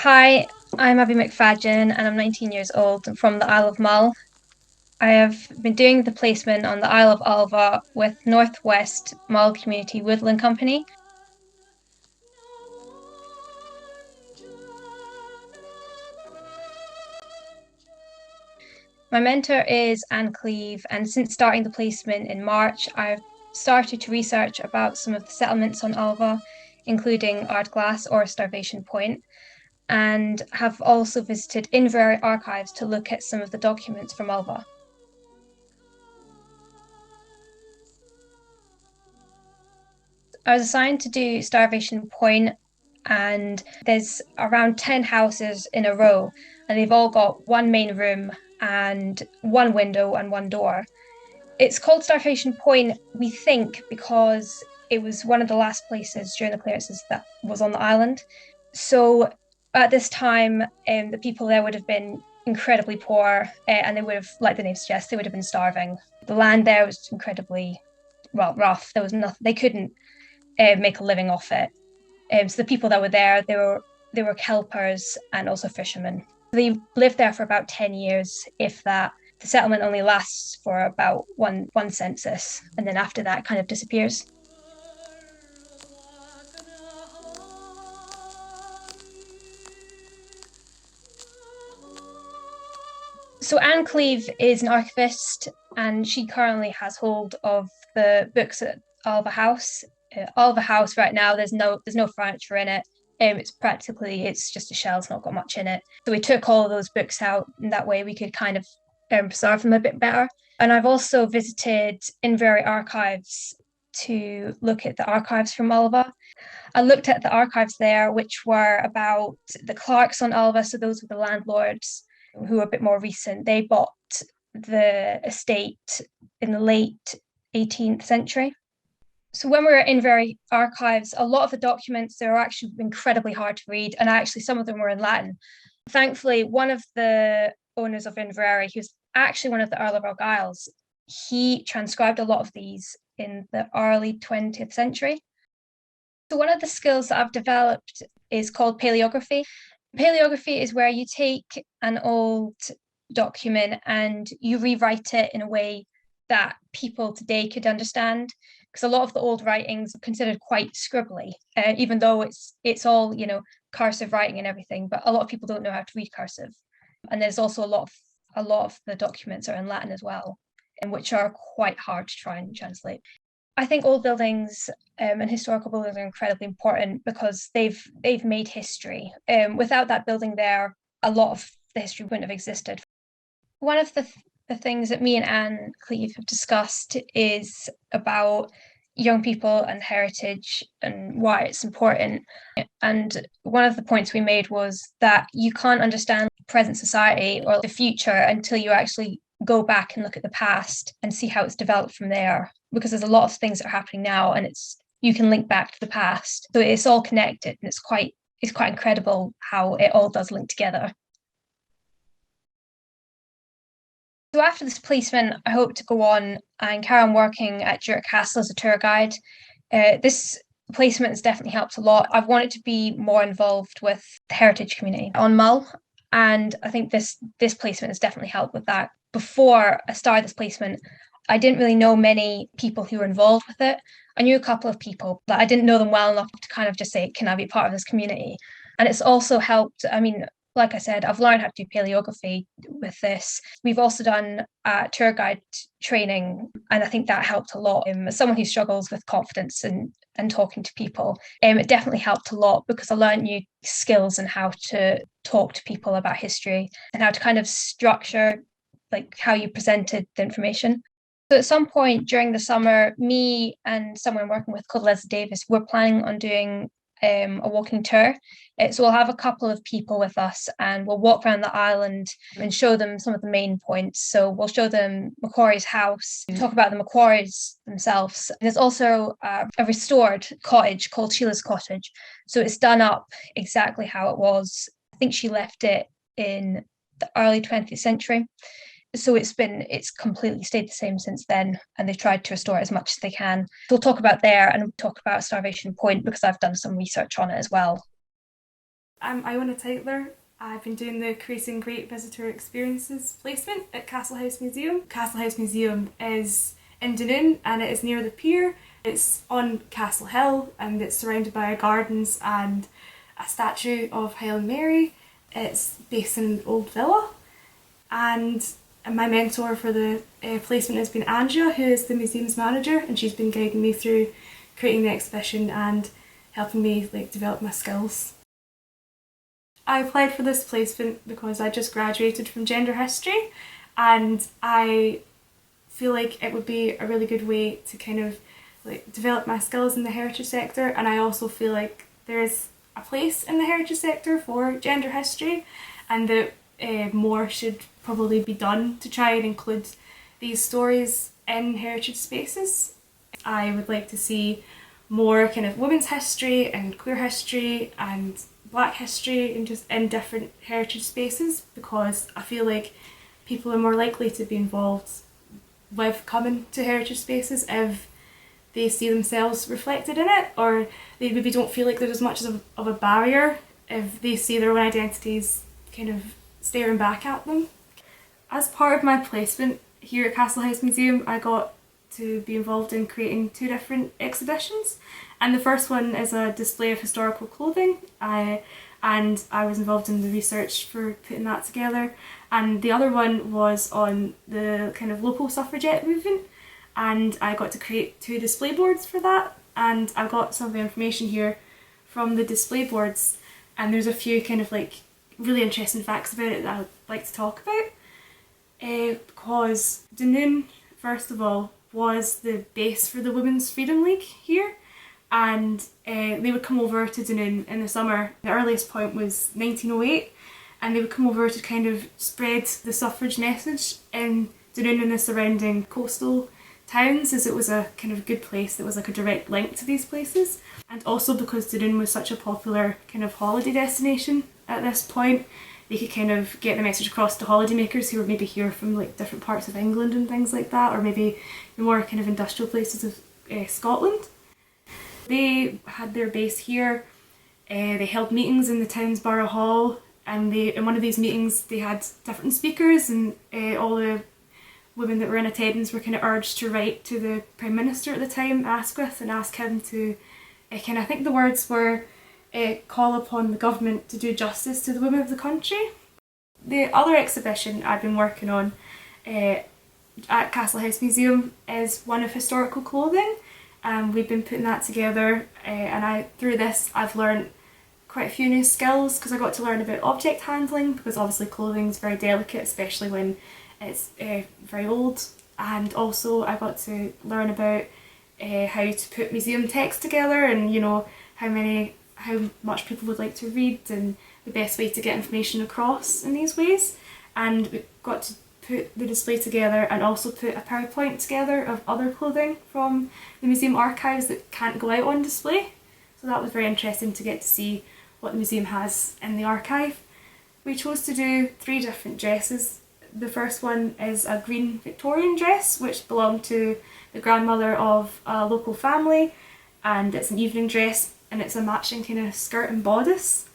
Hi, I'm Abby McFadden and I'm 19 years old and from the Isle of Mull. I have been doing the placement on the Isle of Ulva with Northwest Mull Community Woodland Company. My mentor is Anne Cleve, and since starting the placement in March, I've started to research about some of the settlements on Ulva, including Ardglass or Starvation Point, and have also visited Inverary archives to look at some of the documents from Ulva. I was assigned to do Starvation Point, and there's around 10 houses in a row, and they've all got one main room and one window and one door. It's called Starvation Point, we think, because it was one of the last places during the clearances that was on the island. So at this time, the people there would have been incredibly poor, and they would have, like the name suggests, they would have been starving. The land there was incredibly, well, rough. There was nothing, they couldn't make a living off it. So the people that were there, they were kelpers and also fishermen. They lived there for about 10 years, if that. The settlement only lasts for about one census, and then after that, it kind of disappears. So Anne Cleve is an archivist, and she currently has hold of the books at Alva House. Alva House right now, there's no furniture in it. It's just a shell. It's not got much in it. So we took all of those books out, and that way we could kind of preserve them a bit better. And I've also visited Inverary archives to look at the archives from Alva. I looked at the archives there, which were about the Clarks on Alva. So those were the landlords who were a bit more recent. They bought the estate in the late 18th century. So when we were in Inverary archives, a lot of the documents, they were actually incredibly hard to read, and actually some of them were in Latin. Thankfully, one of the owners of Inverary, who's actually one of the Earl of Argyll's, he transcribed a lot of these in the early 20th century. So one of the skills that I've developed is called paleography. Paleography is where you take an old document and you rewrite it in a way that people today could understand, because a lot of the old writings are considered quite scribbly, even though it's all cursive writing and everything. But a lot of people don't know how to read cursive, and there's also a lot of the documents are in Latin as well, and which are quite hard to try and translate. I think old buildings and historical buildings are incredibly important because they've made history. Without that building there, a lot of the history wouldn't have existed. One of the things that me and Anne Cleve have discussed is about young people and heritage and why it's important. And one of the points we made was that you can't understand present society or the future until you actually go back and look at the past and see how it's developed from there, because there's a lot of things that are happening now and you can link back to the past, so it's all connected, and it's quite incredible how it all does link together. So after this placement, I hope to go on and carry on working at Dunoon Castle as a tour guide. This placement has definitely helped a lot. I've wanted to be more involved with the heritage community on Mull, and I think this placement has definitely helped with that. Before I started this placement, I didn't really know many people who were involved with it. I knew a couple of people, but I didn't know them well enough to kind of just say, can I be part of this community? And it's also helped, I mean, like I said, I've learned how to do paleography with this. We've also done tour guide training, and I think that helped a lot. As someone who struggles with confidence and talking to people, it definitely helped a lot because I learned new skills and how to talk to people about history and how to kind of structure like how you presented the information. So at some point during the summer, me and someone working with called Leslie Davis, we're planning on doing a walking tour. So we'll have a couple of people with us and we'll walk around the island and show them some of the main points. So we'll show them Macquarie's house, talk about the Macquaries themselves. There's also a restored cottage called Sheila's Cottage. So it's done up exactly how it was. I think she left it in the early 20th century. So it's completely stayed the same since then, and they've tried to restore it as much as they can. So we'll talk about there and talk about Starvation Point because I've done some research on it as well. I'm Iona Tytler. I've been doing the Creating Great Visitor Experiences placement at Castle House Museum. Castle House Museum is in Dunoon and it is near the pier. It's on Castle Hill and it's surrounded by gardens and a statue of Highland Mary. It's based in an old villa, and my mentor for the placement has been Andrea, who is the museum's manager, and she's been guiding me through creating the exhibition and helping me develop my skills. I applied for this placement because I just graduated from gender history, and I feel like it would be a really good way to kind of develop my skills in the heritage sector, and I also feel like there is a place in the heritage sector for gender history, and that more should probably be done to try and include these stories in heritage spaces. I would like to see more kind of women's history and queer history and black history and just in different heritage spaces, because I feel like people are more likely to be involved with coming to heritage spaces if they see themselves reflected in it, or they maybe don't feel like there's as much of a barrier if they see their own identities kind of staring back at them. As part of my placement here at Castle House Museum, I got to be involved in creating 2 different exhibitions, and the first one is a display of historical clothing, and I was involved in the research for putting that together, and the other one was on the kind of local suffragette movement, and I got to create 2 display boards for that, and I've got some of the information here from the display boards, and there's a few kind of really interesting facts about it that I'd like to talk about. Because Dunoon, first of all, was the base for the Women's Freedom League here, and they would come over to Dunoon in the summer. The earliest point was 1908, and they would come over to kind of spread the suffrage message in Dunoon and the surrounding coastal towns, as it was a kind of good place that was like a direct link to these places, and also because Dunoon was such a popular kind of holiday destination at this point, they could kind of get the message across to holidaymakers who were maybe here from different parts of England and things like that, or maybe the more kind of industrial places of Scotland. They had their base here. They held meetings in the town's Burgh Hall, and in one of these meetings they had different speakers, and all the women that were in attendance were kind of urged to write to the Prime Minister at the time, Asquith, and ask him to I think the words were call upon the government to do justice to the women of the country. The other exhibition I've been working on at Castle House Museum is one of historical clothing. We've been putting that together, and through this I've learned quite a few new skills, because I got to learn about object handling, because obviously clothing is very delicate, especially when it's very old, and also I got to learn about how to put museum text together, and how much people would like to read, and the best way to get information across in these ways. And we got to put the display together and also put a PowerPoint together of other clothing from the museum archives that can't go out on display. So that was very interesting to get to see what the museum has in the archive. We chose to do 3 different dresses. The first one is a green Victorian dress, which belonged to the grandmother of a local family, and it's an evening dress, and it's a matching kind of skirt and bodice.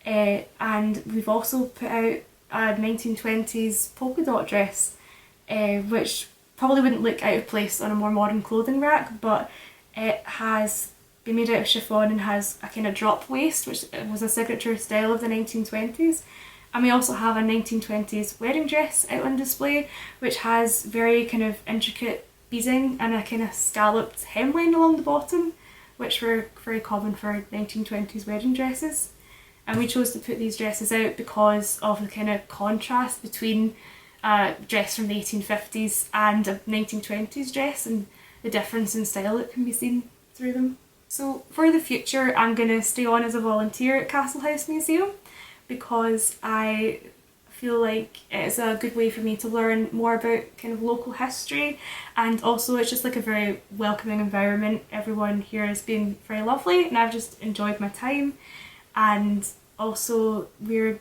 And we've also put out a 1920s polka dot dress, which probably wouldn't look out of place on a more modern clothing rack, but it has been made out of chiffon and has a kind of drop waist, which was a signature style of the 1920s. And we also have a 1920s wedding dress out on display, which has very kind of intricate beading and a kind of scalloped hemline along the bottom, which were very common for 1920s wedding dresses. And we chose to put these dresses out because of the kind of contrast between a dress from the 1850s and a 1920s dress, and the difference in style that can be seen through them. So for the future, I'm going to stay on as a volunteer at Castle House Museum, because I feel like it's a good way for me to learn more about kind of local history, and also it's just a very welcoming environment. Everyone here has been very lovely and I've just enjoyed my time. And also we're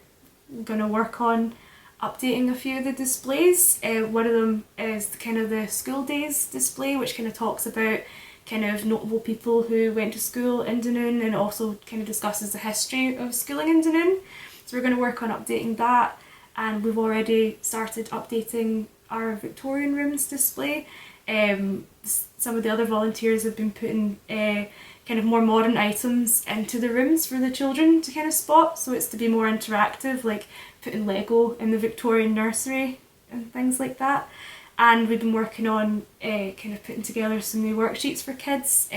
going to work on updating a few of the displays. One of them is kind of the school days display, which kind of talks about kind of notable people who went to school in Dunoon, and also kind of discusses the history of schooling in Dunoon. So we're going to work on updating that, and we've already started updating our Victorian rooms display. Some of the other volunteers have been putting kind of more modern items into the rooms for the children to kind of spot, so it's to be more interactive, like putting Lego in the Victorian nursery and things like that. And we've been working on kind of putting together some new worksheets for kids,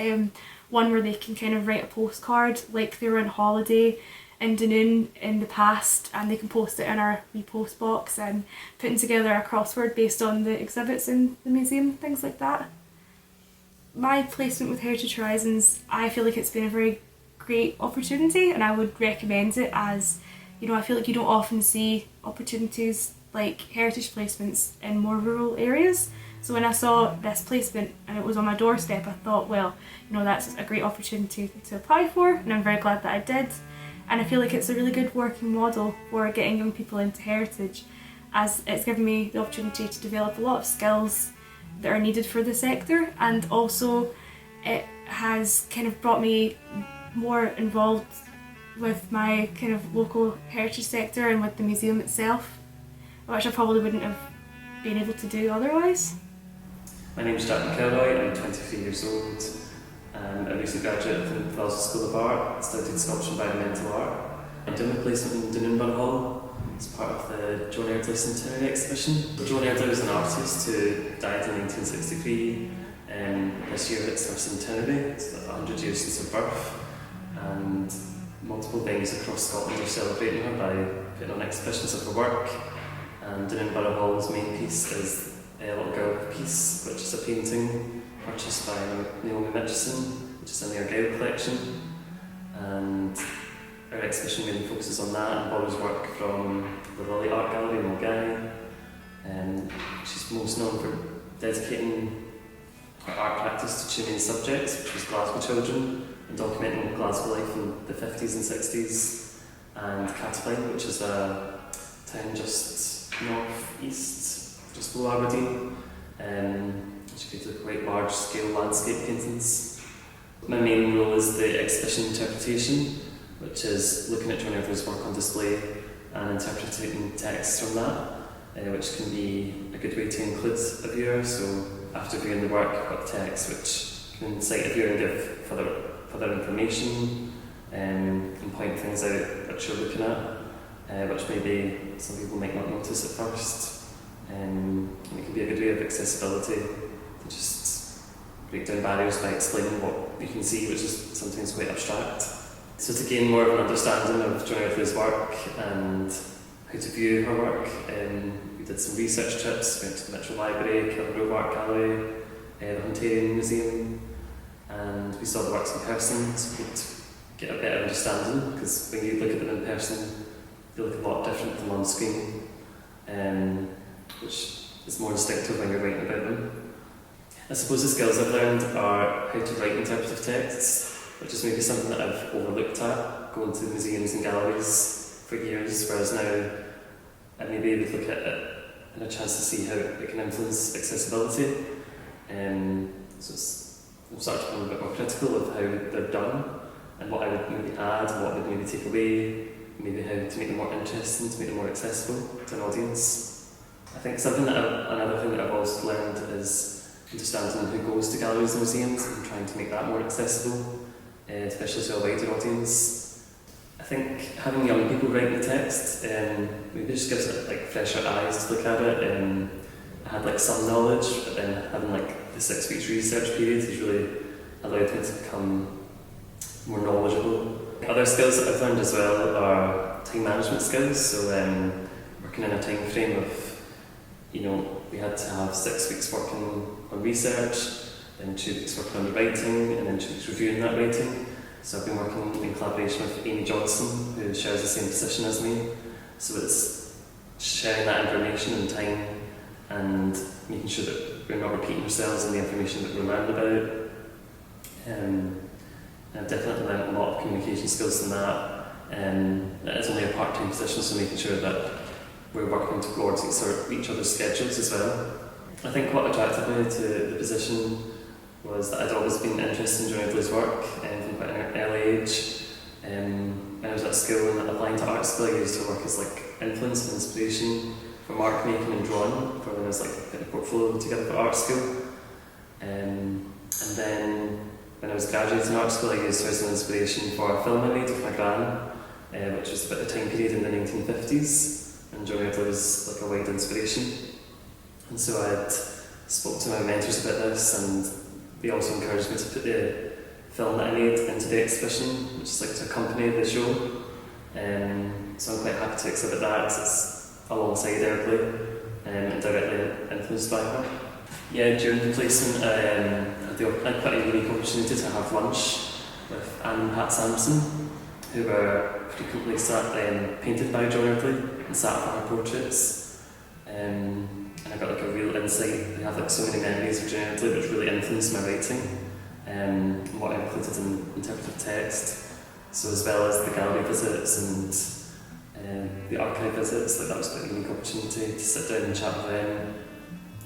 one where they can kind of write a postcard like they were on holiday in Dunoon in the past, and they can post it in our wee post box, and putting together a crossword based on the exhibits in the museum, things like that. My placement with Heritage Horizons, I feel like it's been a very great opportunity, and I would recommend it, as you know, I feel like you don't often see opportunities like heritage placements in more rural areas. So when I saw this placement and it was on my doorstep, I thought, well, you know, that's a great opportunity to apply for, and I'm very glad that I did. And I feel like it's a really good working model for getting young people into heritage, as it's given me the opportunity to develop a lot of skills that are needed for the sector, and also it has kind of brought me more involved with my kind of local heritage sector and with the museum itself, which I probably wouldn't have been able to do otherwise. My name is Jack McElroy, I'm 23 years old. I'm a recent graduate from the Glasgow School of Art, studied sculpture and environmental art. I'm doing a placement in Dunoon Burgh Hall as part of the Joan Eardley Centenary exhibition. Joan Eardley was an artist who died in 1963. This year it's her centenary, it's 100 years since her birth, and multiple venues across Scotland are celebrating her by putting on exhibitions of her work. And Dunoon Burgh Hall's main piece is A Little Girl with Peace, which is a painting purchased by Naomi Mitchison, which is in the Argyll collection. And our exhibition really focuses on that and borrows work from the Lily Art Gallery in Mulgany. She's most known for dedicating her art practice to two main subjects, which was Glasgow children and documenting Glasgow life in the 50s and 60s, and Catlin, which is a town just north-east, just below Aberdeen. She created quite large-scale landscape paintings. My main role is the exhibition interpretation, which is looking at Joan Eardley's work on display and interpreting texts from that, which can be a good way to include a viewer. So after viewing the work, you've got text which can incite a viewer and give further information, and point things out that you're looking at, which maybe some people might not notice at first. And it can be a good way of accessibility, to just break down barriers by explaining what you can see, which is sometimes quite abstract. So to gain more of an understanding of Joan Eardley's work and how to view her work, we did some research trips, went to the Mitchell Library, Kilgrove Art Gallery, the Hunterian Museum, and we saw the works in person, so we could get a better understanding, because when you look at them in person, they look a lot different than on screen, which is more instinctive when you're writing about them. I suppose the skills I've learned are how to write interpretive texts, which is maybe something that I've overlooked at, going to museums and galleries for years, whereas now I may be able to look at it and a chance to see how it can influence accessibility. So I'm starting to become a bit more critical of how they're done, and what I would maybe add, what I would maybe take away, maybe how to make them more interesting, to make them more accessible to an audience. I think another thing that I've also learned is understanding who goes to galleries and museums and trying to make that more accessible, especially to a wider audience. I think having young people write the text maybe just gives it like fresher eyes to look at it. I had like some knowledge, but then having like the 6 weeks research period has really allowed me to become more knowledgeable. Other skills that I've learned as well are time management skills, so working in a time frame of, we had to have 6 weeks working on research, then 2 weeks working on the writing, and then 2 weeks reviewing that writing. So I've been working in collaboration with Amy Johnson, who shares the same position as me. So it's sharing that information in time and making sure that we're not repeating ourselves in the information that we're learning about. I've definitely learned a lot of communication skills in that. It's only a part-time position, so making sure that we're working towards each other's schedules as well. I think what attracted me to the position was that I'd always been interested in Joan Eardley's work from quite an early age. When I was at school and applying to art school, I used her work as like influence and inspiration for mark making and drawing for when I was like putting a portfolio together for art school. And then when I was graduating art school, I used her as an inspiration for a film I made with my gran, which was about the time period in the 1950s, and Joan Eardley was like a wide inspiration. And so I spoke to my mentors about this, and they also encouraged me to put the film that I made into the exhibition, which is like to accompany the show. So I'm quite happy to exhibit that, because it's alongside Eardley and directly influenced by her. Yeah, during the placement, I had quite a unique opportunity to have lunch with Anne and Pat Sampson, who were frequently painted by Joan Eardley and sat for her portraits. And I got like a real insight. They have like so many memories of Joan Eardley, which really influenced my writing and what I included in interpretive text. So as well as the gallery visits and the archive visits, like that was quite a unique opportunity to sit down and chat with them.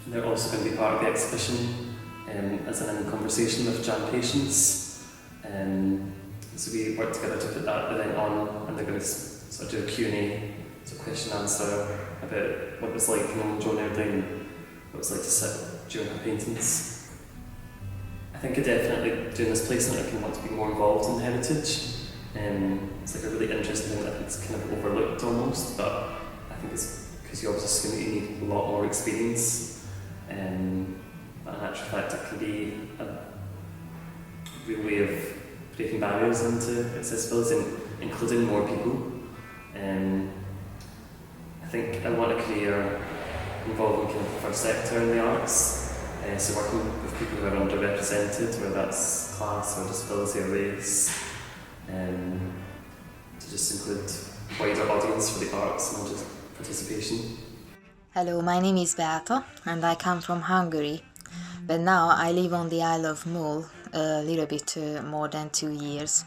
And they're also going to be part of the exhibition as an in-conversation with Jan Patience. So we worked together to put that event on, and they're going to sort of do a Q&A, so question and answer about what it was like knowing Joan Eardley and what it was like to sit during her paintings. I think I definitely, doing this placement, I can want to be more involved in heritage. It's like a really interesting thing that it's kind of overlooked almost, but I think it's because you always assume that you need a lot more experience. But in actual fact, it can be a real way of breaking barriers into accessibility and including more people. I think I want a career involving kind of the first sector in the arts, so working with people who are underrepresented, whether that's class or disability or race, to just include a wider audience for the arts and just participation. Hello, my name is Beata and I come from Hungary, but now I live on the Isle of Mull a little bit more than 2 years.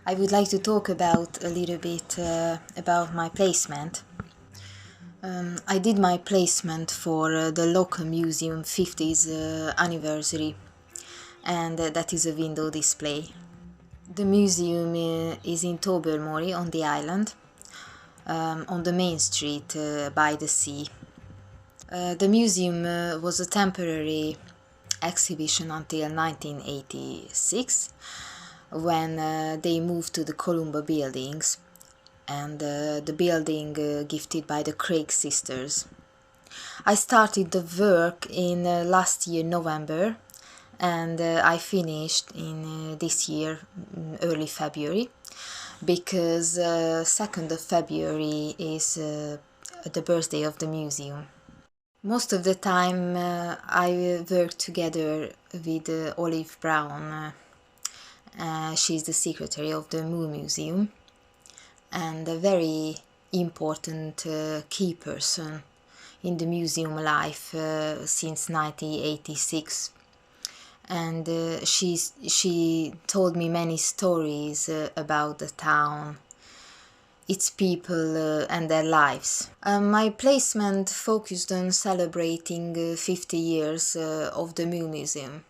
I would like to talk about a little bit about my placement. I did my placement for the local museum 50th anniversary, and that is a window display. The museum is in Tobermory on the island, on the main street by the sea. The museum was a temporary exhibition until 1986, when they moved to the Columba buildings, and the building gifted by the Craig sisters. I started the work in last year November, and I finished in this year early February, because 2nd of February is the birthday of the museum. Most of the time I work together with Olive Brown. She's the secretary of the Mull Museum and a very important key person in the museum life since 1986. And she told me many stories about the town, its people and their lives. My placement focused on celebrating 50 years of the Mull Museum,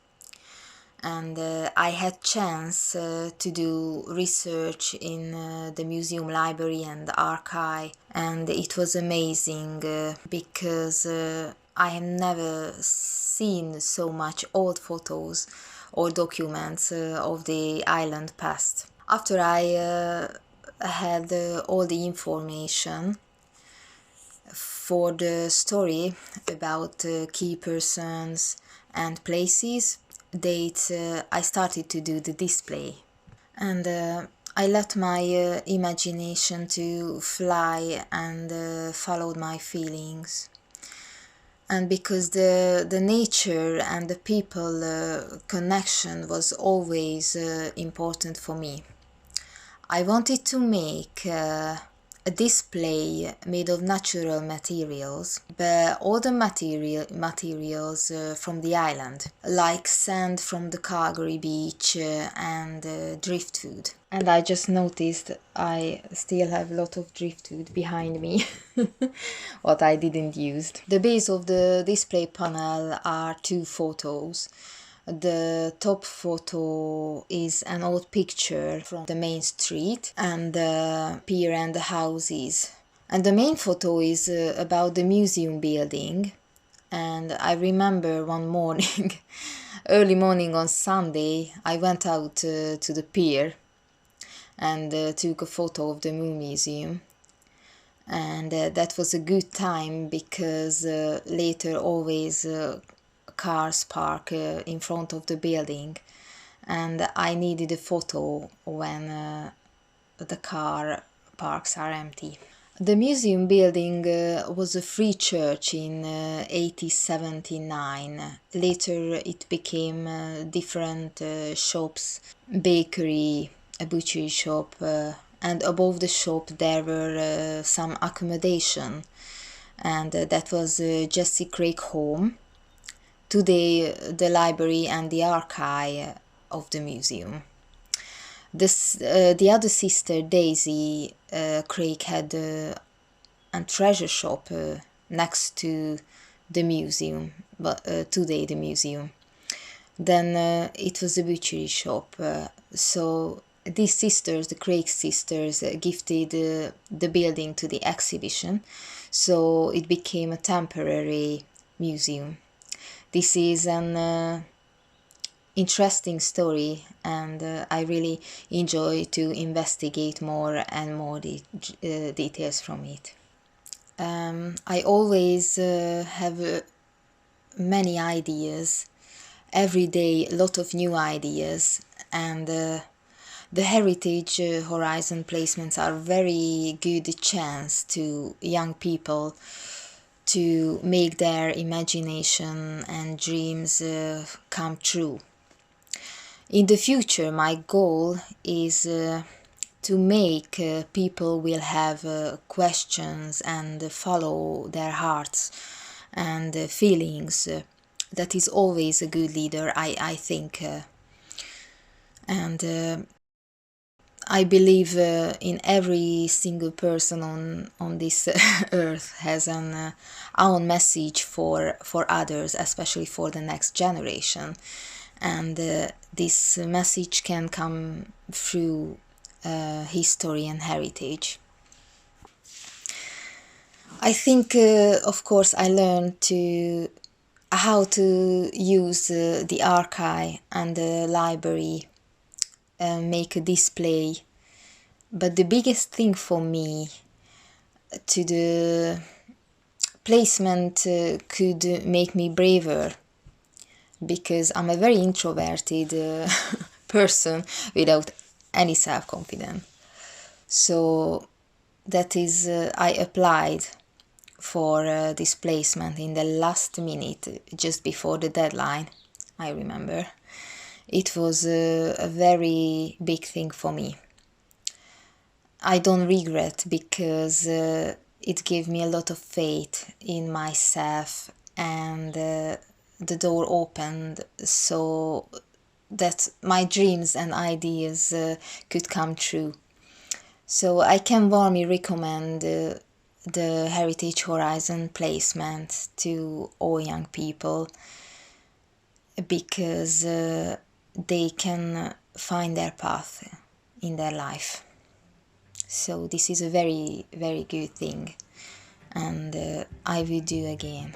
and I had chance to do research in the museum library and the archive, and it was amazing because I have never seen so much old photos or documents of the island past. After I had all the information for the story about key persons and places, dates, I started to do the display. And I let my imagination to fly and followed my feelings. And because the nature and the people connection was always important for me, I wanted to make a display made of natural materials, but all the materials from the island, like sand from the Calgary beach and driftwood. And I just noticed I still have a lot of driftwood behind me, what I didn't use. The base of the display panel are 2 photos. The top photo is an old picture from the main street and the pier and the houses. And the main photo is about the museum building. And I remember one morning, early morning on Sunday, I went out to the pier and took a photo of the Moon Museum. And that was a good time because later always cars park in front of the building, and I needed a photo when the car parks are empty. The museum building was a free church in 1879. Later it became different shops, bakery, a butchery shop, and above the shop there were some accommodation, and that was Jessie Craig home. Today the library and the archive of the museum. The other sister, Daisy Craig, had a treasure shop next to the museum, but today the museum. Then it was a butchery shop. So these sisters, the Craig sisters, gifted the building to the exhibition, so it became a temporary museum. This is an interesting story, and I really enjoy to investigate more and more details from it. I always have many ideas, every day a lot of new ideas, and the Heritage Horizon placements are very good chance to young people to make their imagination and dreams come true. In the future, my goal is to make people will have questions and follow their hearts and feelings. That is always a good leader, I think. And I believe in every single person on this earth has an own message for others, especially for the next generation. And this message can come through history and heritage. I think, of course, I learned how to use the archive and the library, make a display. But the biggest thing for me to the placement could make me braver, because I'm a very introverted person without any self-confidence. So that is, I applied for this placement in the last minute, just before the deadline, I remember. It was a very big thing for me. I don't regret, because it gave me a lot of faith in myself, and the door opened so that my dreams and ideas could come true. So I can warmly recommend the Heritage Horizon placement to all young people, because they can find their path in their life. So this is a very, very good thing, and I will do again.